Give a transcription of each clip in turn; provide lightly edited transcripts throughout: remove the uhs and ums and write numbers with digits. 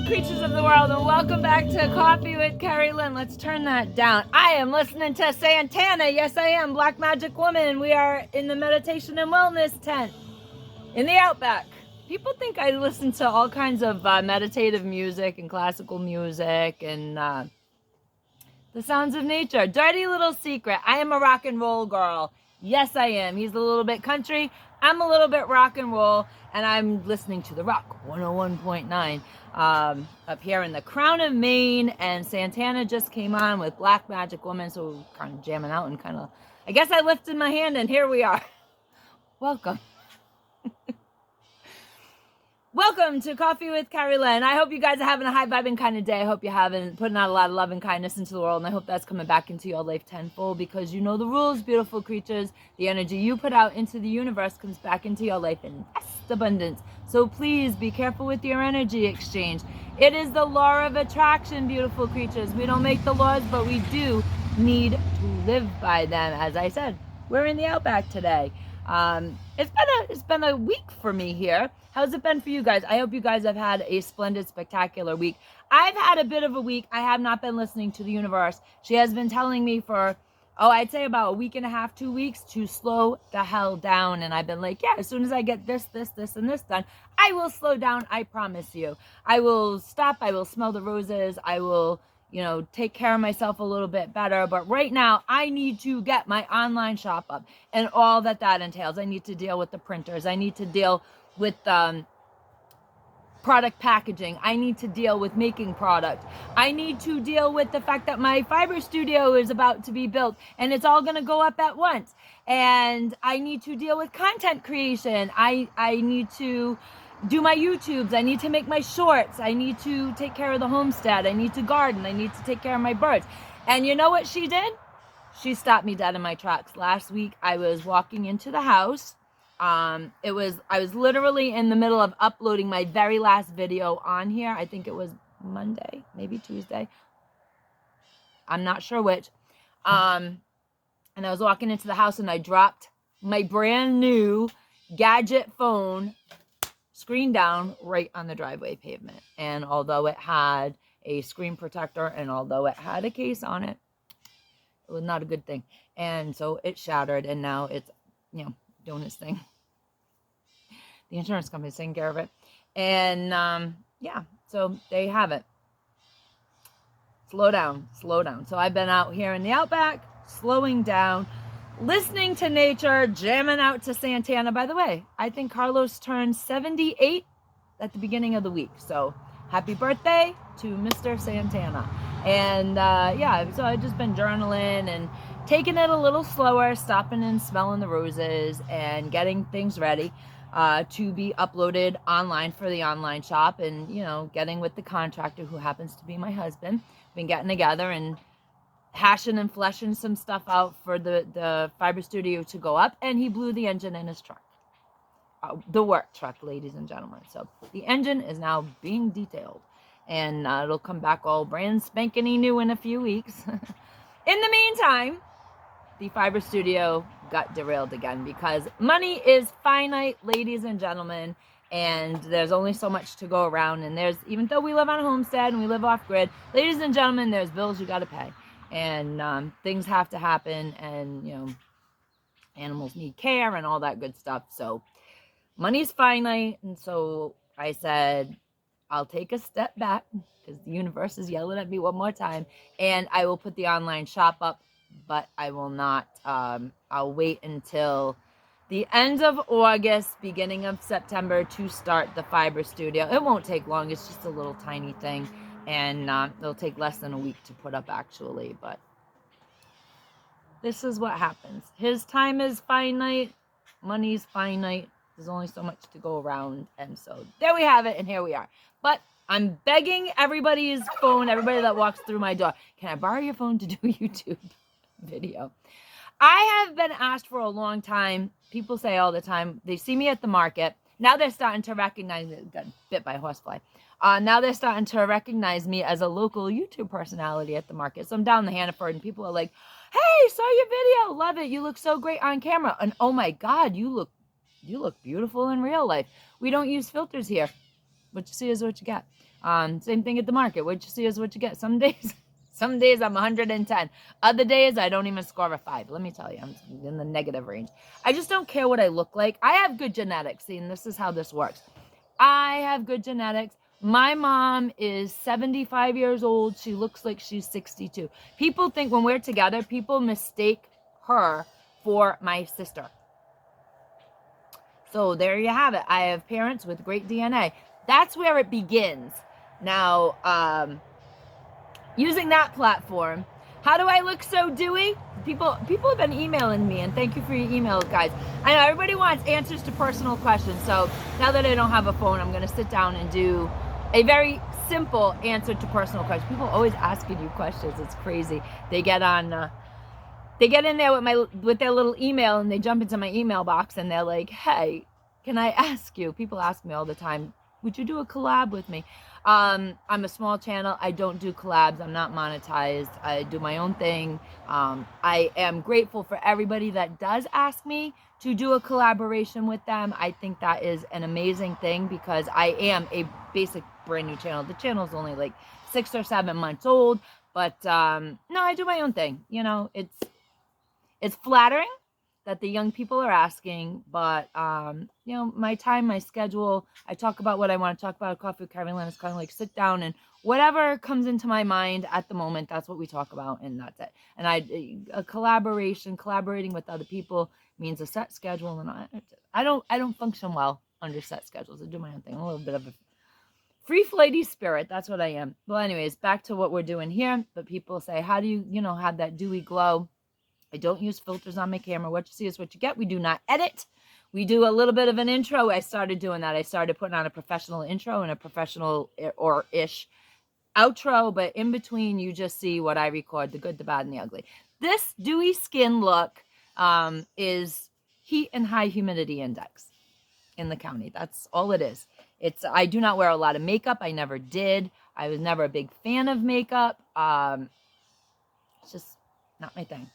beautiful creatures of the world, and welcome back to Coffee with Kerri-Lynn. Let's turn that down. I am listening to Santana. Yes, I am. Black Magic Woman. We are in the meditation and wellness tent in the Outback. People think I listen to all kinds of meditative music and classical music and the sounds of nature. Dirty little secret. I am a rock and roll girl. Yes, I am. He's a little bit country. I'm a little bit rock and roll, and I'm listening to The Rock 101.9 up here in the Crown of Maine, and Santana just came on with Black Magic Woman, so we're kind of jamming out and kind of, I guess I lifted my hand, and here we are. Welcome. Welcome to Coffee with Kerri-Lynn. I hope you guys are having a high-vibing kind of day. I hope you're putting out a lot of love and kindness into the world, and I hope that's coming back into your life tenfold, because you know the rules, beautiful creatures. The energy you put out into the universe comes back into your life in vast abundance. So please be careful with your energy exchange. It is the law of attraction, beautiful creatures. We don't make the laws, but we do need to live by them. As I said, we're in the Outback today. It's been a week for me here. How's it been for you guys? I hope you guys have had a splendid, spectacular week. I've had a bit of a week. I have not been listening to the universe. She has been telling me for, I'd say about a week and a half, 2 weeks to slow the hell down. And I've been like, yeah, as soon as I get this, and this done, I will slow down. I promise you. I will stop. I will smell the roses. I will, take care of myself a little bit better. But right now, I need to get my online shop up and all that entails. I need to deal with the printers. I need to deal with product packaging. I need to deal with making product. I need to deal with the fact that my fiber studio is about to be built and it's all going to go up at once. And I need to deal with content creation. I need to do my YouTubes. I need to make my shorts. I need to take care of the homestead. I need to garden. I need to take care of my birds. And you know what she did? She stopped me dead in my tracks. Last week, I was walking into the house. I was literally in the middle of uploading my very last video on here. I think it was Monday, maybe Tuesday. I'm not sure which. And I was walking into the house and I dropped my brand new gadget phone screen down right on the driveway pavement. And although it had a screen protector and although it had a case on it, it was not a good thing. And so it shattered and now it's, doing its thing. The insurance company's taking care of it. And so there you have it. Slow down. So I've been out here in the Outback, slowing down, listening to nature, jamming out to Santana. By the way, I think Carlos turned 78 at the beginning of the week. So happy birthday to Mr. Santana. And so I've just been journaling and taking it a little slower, stopping and smelling the roses and getting things ready to be uploaded online for the online shop, and getting with the contractor who happens to be my husband. Been getting together and hashing and fleshing some stuff out for the fiber studio to go up, and he blew the engine in his truck. The work truck, ladies and gentlemen. So the engine is now being detailed, and it'll come back all brand spankany new in a few weeks. In the meantime, the fiber studio got derailed again because money is finite, ladies and gentlemen, and there's only so much to go around. And even though we live on a homestead and we live off grid, ladies and gentlemen, there's bills you got to pay, and things have to happen, and animals need care and all that good stuff. So money's finite, and so I said, I'll take a step back because the universe is yelling at me one more time, and I will put the online shop up, but I will not, I'll wait until the end of August, beginning of September to start the fiber studio. It won't take long. It's just a little tiny thing, and it'll take less than a week to put up actually, but this is what happens. His time is finite. Money's finite. There's only so much to go around. And so there we have it. And here we are. But I'm begging everybody's phone, everybody that walks through my door, can I borrow your phone to do a YouTube video? I have been asked for a long time. People say all the time, they see me at the market. Now they're starting to recognize me. Got bit by a horsefly. Now they're starting to recognize me as a local YouTube personality at the market. So I'm down in the Hannaford and people are like, hey, saw your video. Love it. You look so great on camera. And oh my God, you look beautiful in real life. We don't use filters here. What you see is what you get. Same thing at the market. What you see is what you get. Some days I'm 110. Other days I don't even score a 5. Let me tell you, I'm in the negative range. I just don't care what I look like. I have good genetics. See, and this is how this works. I have good genetics. My mom is 75 years old. She looks like she's 62. People think when we're together, people mistake her for my sister. So there you have it. I have parents with great DNA. That's where it begins. Now, using that platform, how do I look so dewy? People have been emailing me, and thank you for your emails, guys. I know everybody wants answers to personal questions, so now that I don't have a phone, I'm going to sit down and do a very simple answer to personal questions. People are always asking you questions. It's crazy. They get on, they get in there with their little email, and they jump into my email box, and they're like, hey, can I ask you? People ask me all the time, would you do a collab with me? I'm a small channel. I don't do collabs. I'm not monetized. I do my own thing. I am grateful for everybody that does ask me to do a collaboration with them. I think that is an amazing thing because I am a basic brand new channel. The channel is only like 6 or 7 months old, but no, I do my own thing. You know, it's flattering that the young people are asking, but you know, my time, my schedule, I talk about what I want to talk about. Coffee with Kerri-Lynn is kind of like sit down and whatever comes into my mind at the moment, that's what we talk about, and that's it. And collaborating with other people means a set schedule, and I don't function well under set schedules. I do my own thing. I'm a little bit of a free flighty spirit. That's what I am. Well, anyways, back to what we're doing here. But people say, how do you know, have that dewy glow? I don't use filters on my camera. What you see is what you get. We do not edit. We do a little bit of an intro. I started doing that. I started putting on a professional intro and a professional or ish outro. But in between, you just see what I record, the good, the bad, and the ugly. This dewy skin look is heat and high humidity index in the county. That's all it is. I do not wear a lot of makeup. I never did. I was never a big fan of makeup. It's just not my thing.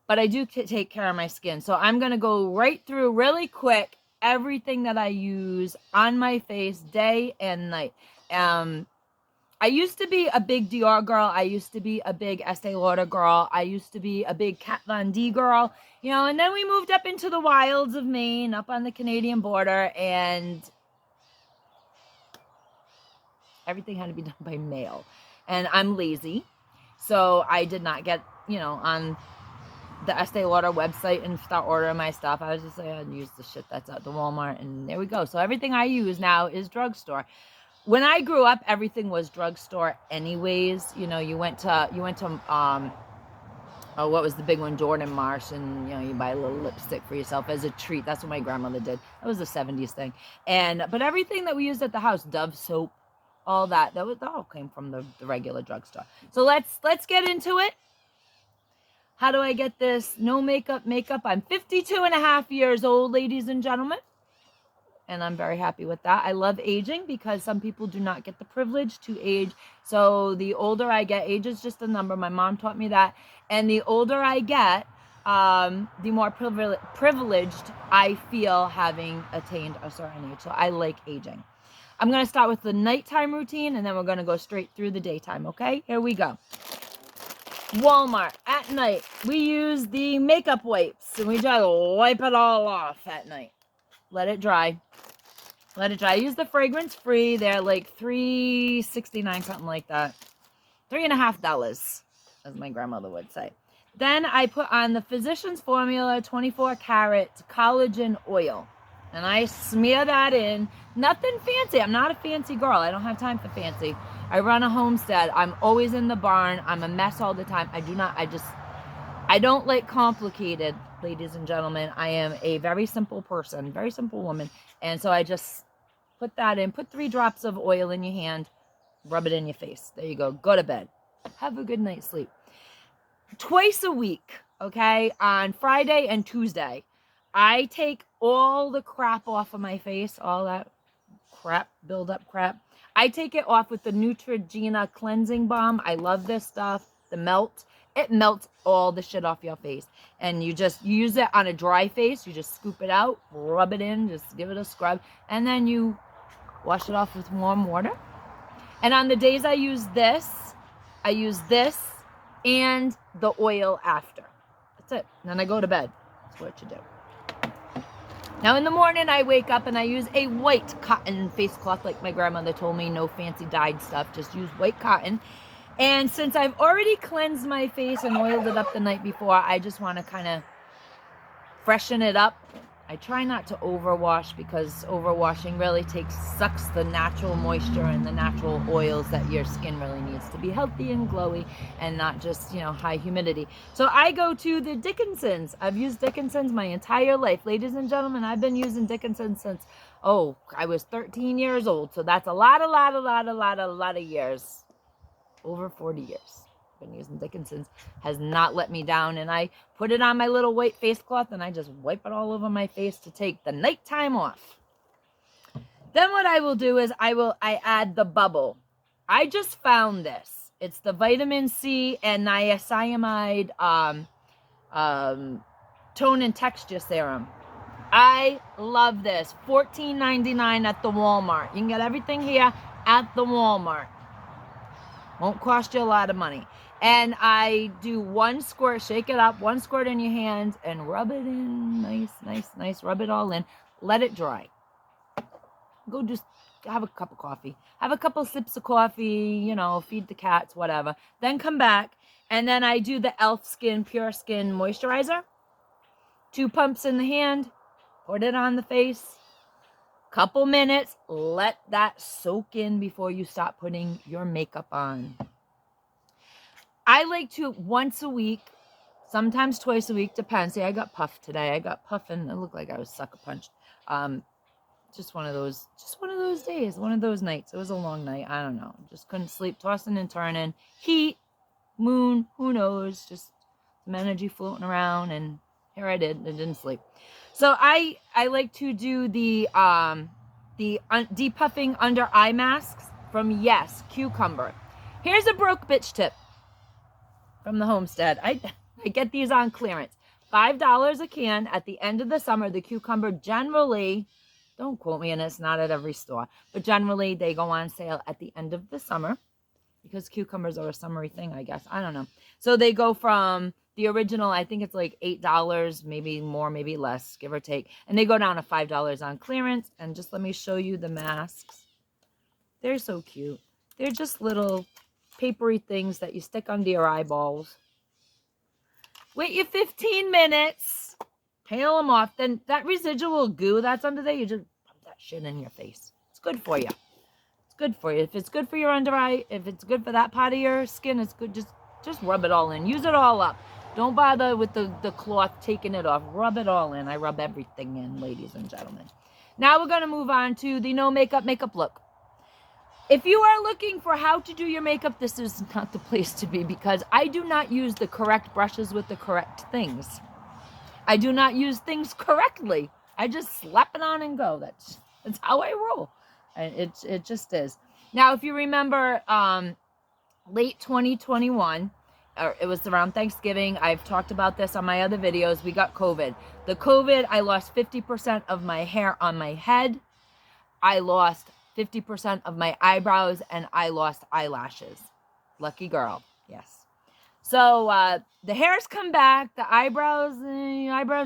But I do take care of my skin. So I'm going to go right through really quick everything that I use on my face day and night. I used to be a big Dior girl. I used to be a big Estee Lauder girl. I used to be a big Kat Von D girl. You know, and then we moved up into the wilds of Maine, up on the Canadian border, and everything had to be done by mail. And I'm lazy. So I did not get, you know, on the Estee Lauder website and start ordering my stuff. I was just like, I'd use the shit that's at the Walmart, and there we go. So everything I use now is drugstore. When I grew up, everything was drugstore anyways. You know, you went to what was the big one, Jordan Marsh, and you know, you buy a little lipstick for yourself as a treat. That's what my grandmother did. That was the 70s thing. But everything that we used at the house, Dove soap, all that all came from the regular drugstore. So let's get into it. How do I get this no makeup? I'm 52 and a half years old, ladies and gentlemen. And I'm very happy with that. I love aging because some people do not get the privilege to age. So the older I get, age is just a number. My mom taught me that. And the older I get, the more privileged I feel having attained a certain age. So I like aging. I'm going to start with the nighttime routine, and then we're going to go straight through the daytime, okay? Here we go. Walmart at night, we use the makeup wipes, and we just wipe it all off at night. Let it dry. I use the fragrance free. They're like $3.69, something like that. $3.50, as my grandmother would say. Then I put on the Physicians Formula 24 karat collagen oil, and I smear that in. Nothing fancy. I'm not a fancy girl. I don't have time for fancy. I run a homestead. I'm always in the barn. I'm a mess all the time. I don't like complicated, ladies and gentlemen. I am a very simple person, very simple woman. And so I just put that in. Put 3 drops of oil in your hand. Rub it in your face. There you go. Go to bed. Have a good night's sleep. Twice a week, okay, on Friday and Tuesday, I take all the crap off of my face, all that crap, build-up crap. I take it off with the Neutrogena cleansing balm. I love this stuff. The melt. It melts all the shit off your face. And you just use it on a dry face. You just scoop it out, rub it in, just give it a scrub. And then you wash it off with warm water. And on the days I use this and the oil after. That's it. And then I go to bed. That's what you do. Now in the morning I wake up and I use a white cotton face cloth, like my grandmother told me, no fancy dyed stuff, just use white cotton. And since I've already cleansed my face and oiled it up the night before, I just want to kind of freshen it up. I try not to overwash, because overwashing really sucks the natural moisture and the natural oils that your skin really needs to be healthy and glowy, and not just, you know, high humidity. So I go to the Dickinson's. I've used Dickinson's my entire life. Ladies and gentlemen, I've been using Dickinson's since, I was 13 years old. So that's a lot of years. Over 40 years. Been using Dickinson's, has not let me down. And I put it on my little white face cloth and I just wipe it all over my face to take the nighttime off. Then what I will do is I add the bubble. I just found this. It's the vitamin C and niacinamide tone and texture serum. I love this. $14.99 at the Walmart. You can get everything here at the Walmart. Won't cost you a lot of money. And I do one squirt, shake it up, one squirt in your hand, and rub it in. Nice. Rub it all in. Let it dry. Go just have a cup of coffee. Have a couple sips of coffee, you know, feed the cats, whatever. Then come back, and then I do the e.l.f. Skin Pure Skin Moisturizer. 2 pumps in the hand. Put it on the face. Couple minutes. Let that soak in before you start putting your makeup on. I like to once a week, sometimes twice a week, depends. See, I got puffed today. I got puffed and it looked like I was sucker punched. Just one of those days, one of those nights. It was a long night. I don't know. Just couldn't sleep, tossing and turning. Heat, moon, who knows? Just some energy floating around, and here I didn't sleep. So I like to do the depuffing under eye masks from Yes Cucumber. Here's a broke bitch tip from the homestead. I get these on clearance. $5 a can. At the end of the summer, the cucumber generally, don't quote me, and it's not at every store, but generally they go on sale at the end of the summer, because cucumbers are a summery thing, I guess. I don't know. So they go from the original, I think it's like $8, maybe more, maybe less, give or take. And they go down to $5 on clearance. And just let me show you the masks. They're so cute. They're just little papery things that you stick under your eyeballs. Wait your 15 minutes. Peel them off. Then that residual goo that's under there, you just pump that shit in your face. It's good for you. It's good for you. If it's good for your under eye, if it's good for that part of your skin, it's good. Just rub it all in. Use it all up. Don't bother with the cloth taking it off. Rub it all in. I rub everything in, ladies and gentlemen. Now we're going to move on to the no makeup look. If you are looking for how to do your makeup, this is not the place to be, because I do not use the correct brushes with the correct things. I do not use things correctly. I just slap it on and go. That's how I roll. And it just is. Now, if you remember, late 2021, or it was around Thanksgiving, I've talked about this on my other videos, we got COVID. The COVID, I lost 50% of my hair on my head. I lost 50% of my eyebrows, and I lost eyelashes. Lucky girl. Yes. So the hair's come back. The eyebrows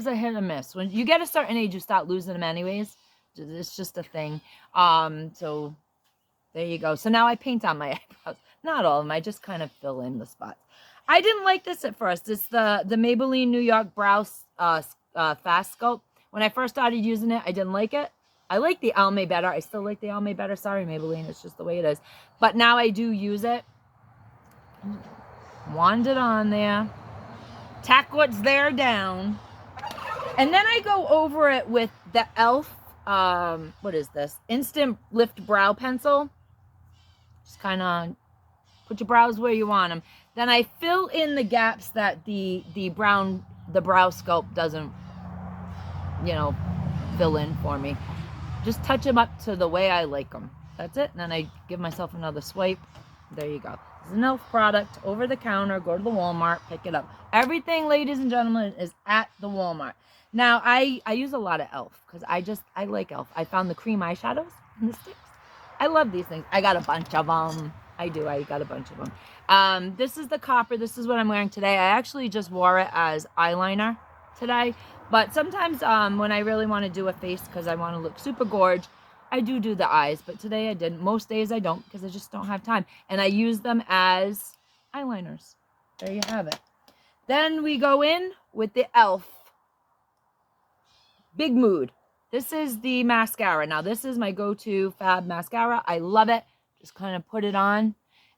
are hit or miss. When you get a certain age, you start losing them anyways. It's just a thing. So there you go. So now I paint on my eyebrows. Not all of them. I just kind of fill in the spots. I didn't like this at first. It's the Maybelline New York Brow Fast Sculpt. When I first started using it, I didn't like it. I like the Almay better. I still like the Almay better. Sorry, Maybelline. It's just the way it is. But now I do use it. Wand it on there. Tack what's there down. And then I go over it with the e.l.f. What is this? Instant Lift Brow Pencil. Just kind of put your brows where you want them. Then I fill in the gaps that the brow sculpt doesn't, fill in for me. Just touch them up to the way I like them. That's it. And then I give myself another swipe. There you go. It's an e.l.f. product, over the counter. Go to the Walmart, pick it up. Everything, ladies and gentlemen, is at the Walmart. Now, I use a lot of e.l.f. because I like e.l.f. I found the cream eyeshadows and the sticks. I love these things. I got a bunch of them. I do. I got a bunch of them. This is the copper. This is what I'm wearing today. I actually just wore it as eyeliner today. But sometimes when I really want to do a face because I want to look super gorge, I do the eyes. But today I didn't. Most days I don't because I just don't have time. And I use them as eyeliners. There you have it. Then we go in with the e.l.f. Big Mood. This is the mascara. Now, this is my go-to fab mascara. I love it. Just kind of put it on.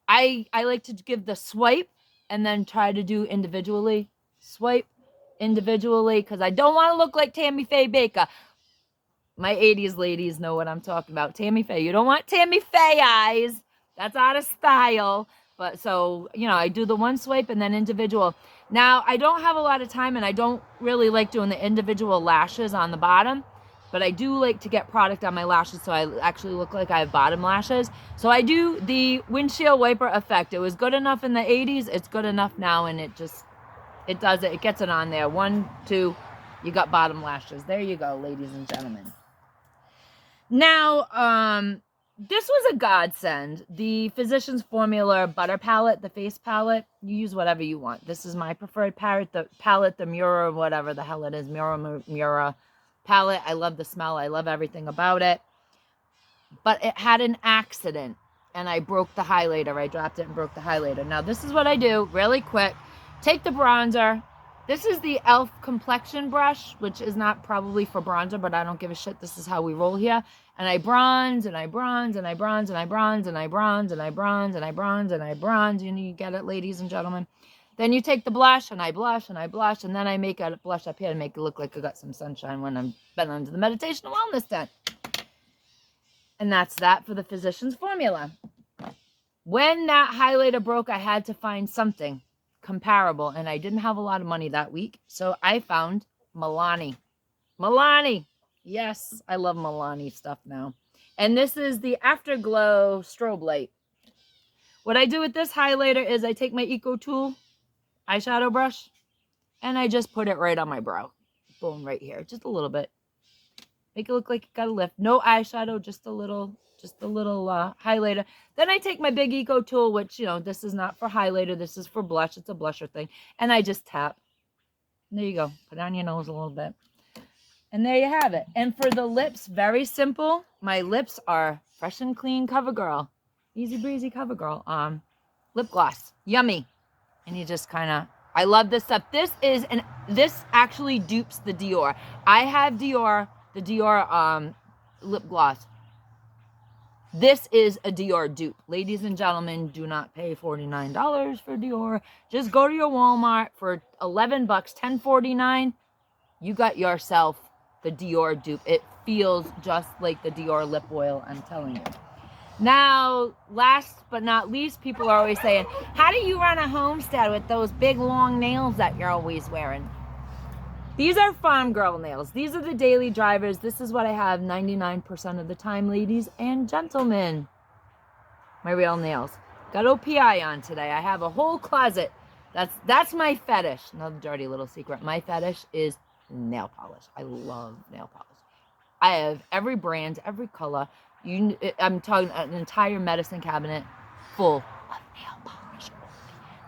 I like to give the swipe and then try to do individually. Swipe individually because I don't want to look like Tammy Faye Baker. My 80s ladies know what I'm talking about. Tammy Faye. You don't want Tammy Faye eyes. That's out of style. But so, you know, I do the one swipe and then individual. Now, I don't have a lot of time and I don't really like doing the individual lashes on the bottom. But I do like to get product on my lashes so I actually look like I have bottom lashes. So I do the windshield wiper effect. It was good enough in the 80s. It's good enough now and it does it. It gets it on there. 1, 2, you got bottom lashes. There you go, ladies and gentlemen. Now, this was a godsend. The Physicians Formula Butter Palette, the face palette, you use whatever you want. This is my preferred palette, the Mura, whatever the hell it is, Mura palette. I love the smell. I love everything about it. But it had an accident, and I broke the highlighter. I dropped it and broke the highlighter. Now, this is what I do really quick. Take the bronzer. This is the e.l.f. complexion brush, which is not probably for bronzer, but I don't give a shit. This is how we roll here. And I bronze, and I bronze, and I bronze, and I bronze, and I bronze, and I bronze, and I bronze, and I bronze. You get it, ladies and gentlemen. Then you take the blush, and I blush, and I blush, and then I make a blush up here to make it look like I got some sunshine when I've been under the meditation and wellness tent. And that's that for the Physicians Formula. When that highlighter broke, I had to find something comparable, and I didn't have a lot of money that week, so I found Milani. Milani! Yes, I love Milani stuff now. And this is the Afterglow Strobe Light. What I do with this highlighter is I take my Eco Tool eyeshadow brush and I just put it right on my brow. Boom, right here. Just a little bit. Make it look like it got a lift. No eyeshadow, just a little highlighter. Then I take my big Eco Tool, which, you know, this is not for highlighter. This is for blush. It's a blusher thing. And I just tap. And there you go. Put it on your nose a little bit. And there you have it. And for the lips, very simple. My lips are Fresh and Clean CoverGirl. Easy breezy CoverGirl. Lip gloss. Yummy. And you just kind of, I love this stuff. This actually dupes the Dior. I have the Dior lip gloss. This is a Dior dupe. Ladies and gentlemen, do not pay $49 for Dior. Just go to your Walmart for $11, $10.49. You got yourself the Dior dupe. It feels just like the Dior lip oil, I'm telling you. Now, last but not least, people are always saying, how do you run a homestead with those big long nails that you're always wearing? These are farm girl nails. These are the daily drivers. This is what I have 99% of the time, ladies and gentlemen. My real nails. Got OPI on today. I have a whole closet. That's my fetish. Another dirty little secret. My fetish is nail polish. I love nail polish. I have every brand, every color. I'm talking an entire medicine cabinet full of nail polish.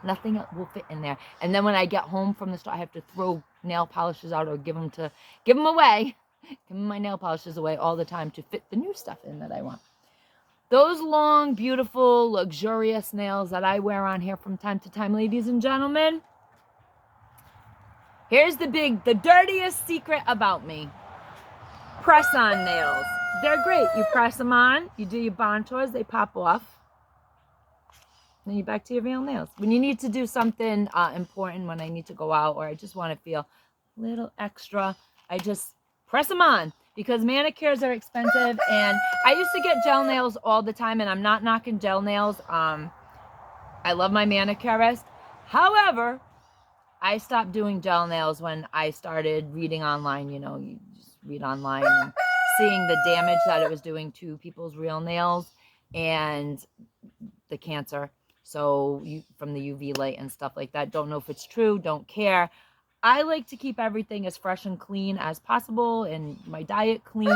Nothing else will fit in there. And then when I get home from the store, I have to throw nail polishes out or give them away. Give my nail polishes away all the time to fit the new stuff in that I want. Those long, beautiful, luxurious nails that I wear on here from time to time, ladies and gentlemen. Here's the dirtiest secret about me. Press-on nails. They're great. You press them on, you do your contours, they pop off. Then you're back to your real nails. When you need to do something important, when I need to go out or I just want to feel a little extra, I just press them on because manicures are expensive. And I used to get gel nails all the time, and I'm not knocking gel nails. I love my manicurist. However, I stopped doing gel nails when I started reading online. You know, you just read online and seeing the damage that it was doing to people's real nails and the cancer. So from the UV light and stuff like that. Don't know if it's true. Don't care. I like to keep everything as fresh and clean as possible, and my diet clean,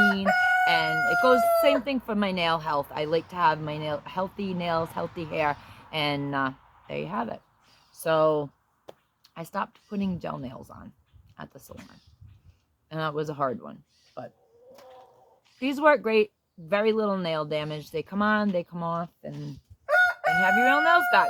and it goes same thing for my nail health. I like to have my healthy nails, healthy hair, and there you have it. So I stopped putting gel nails on at the salon, and that was a hard one, but these work great. Very little nail damage. They come on, they come off, and you have your real nails back.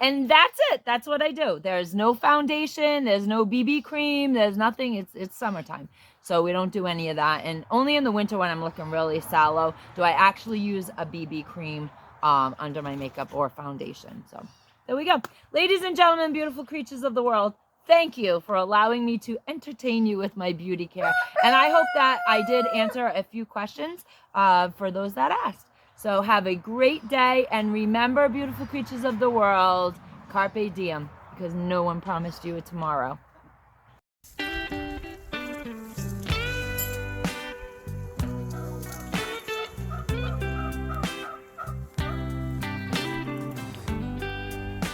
And that's it. That's what I do. There's no foundation. There's no BB cream. There's nothing. It's summertime. So we don't do any of that. And only in the winter when I'm looking really sallow do I actually use a BB cream under my makeup or foundation. So there we go. Ladies and gentlemen, beautiful creatures of the world, thank you for allowing me to entertain you with my beauty care. And I hope that I did answer a few questions for those that asked. So have a great day, and remember, beautiful creatures of the world, carpe diem, because no one promised you a tomorrow.